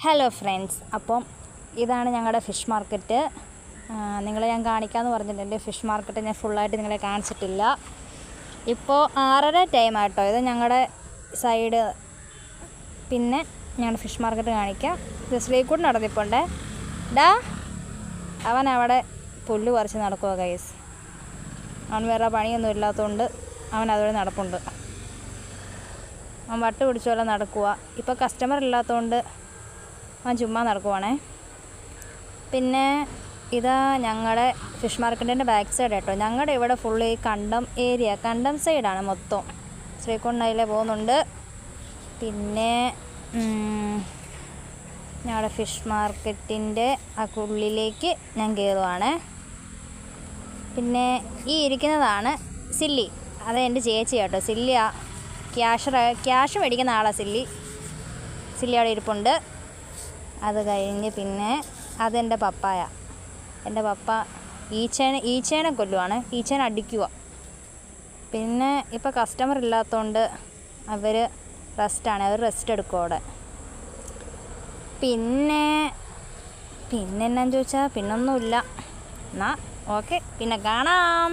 Hello friends, അപ്പം ഇതാണ് ഞങ്ങളുടെ ഫിഷ് മാർക്കറ്റ്. നിങ്ങളെ ഞാൻ കാണിക്കാമെന്ന് പറഞ്ഞിട്ടുണ്ട്. ഫിഷ് മാർക്കറ്റ് ഞാൻ ഫുള്ളായിട്ട് നിങ്ങളെ കാണിച്ചിട്ടില്ല. ഇപ്പോൾ 6:30 ടൈമായിട്ടോ. ഇത് ഞങ്ങളുടെ സൈഡ്. പിന്നെ ഞങ്ങളുടെ ഫിഷ് മാർക്കറ്റ് കാണിക്കാം. ഇത് ശ്രീകുട്ടൻ നടന്നിപ്പോണ്ടേ. അവൻ അവിടെ പുല്ല് പറിച്ച് നടക്കുക ഗൈസ്. അവൻ വേറെ പണിയൊന്നും ഇല്ലാത്തതുകൊണ്ട് അവൻ അതുവരെ നടപ്പുണ്ട്. അവൻ വട്ട് പിടിച്ചോലെ നടക്കുക. ഇപ്പോൾ കസ്റ്റമർ ഇല്ലാത്തതുകൊണ്ട് അവൻ ചുമ്മാ നടക്കുവാണേ. പിന്നെ ഇതാ ഞങ്ങളുടെ ഫിഷ് മാർക്കറ്റിൻ്റെ ബാക്ക് സൈഡ് കേട്ടോ. ഞങ്ങളുടെ ഇവിടെ ഫുള്ള് ഈ കണ്ടം ഏരിയ, കണ്ടം സൈഡാണ് മൊത്തം. ശ്രീകുണ്ടയിലെ പോകുന്നുണ്ട്. പിന്നെ ഞങ്ങളുടെ ഫിഷ് മാർക്കറ്റിൻ്റെ ആ ഉള്ളിലേക്ക് ഞാൻ കയറുവാണ്. പിന്നെ ഈ ഇരിക്കുന്നതാണ് സില്ലി. അത് എൻ്റെ ചേച്ചി കേട്ടോ. സില്ലി ക്യാഷ് മേടിക്കുന്ന ആളാണ് സില്ലി. അവിടെ ഇരിപ്പുണ്ട്. അത് കഴിഞ്ഞ് പിന്നെ അതെൻ്റെ പപ്പായ. എൻ്റെ പപ്പ ഈച്ചേനെ കൊല്ലുവാണ്. ഈച്ചേനെ അടിക്കുക. പിന്നെ ഇപ്പോൾ കസ്റ്റമർ ഇല്ലാത്തതുകൊണ്ട് അവർ റെസ്റ്റാണ്. അവർ റെസ്റ്റ് എടുക്കും അവിടെ. പിന്നെ എന്നാന്ന് ചോദിച്ചാൽ പിന്നൊന്നുമില്ല. എന്നാൽ ഓക്കെ, പിന്നെ കാണാം.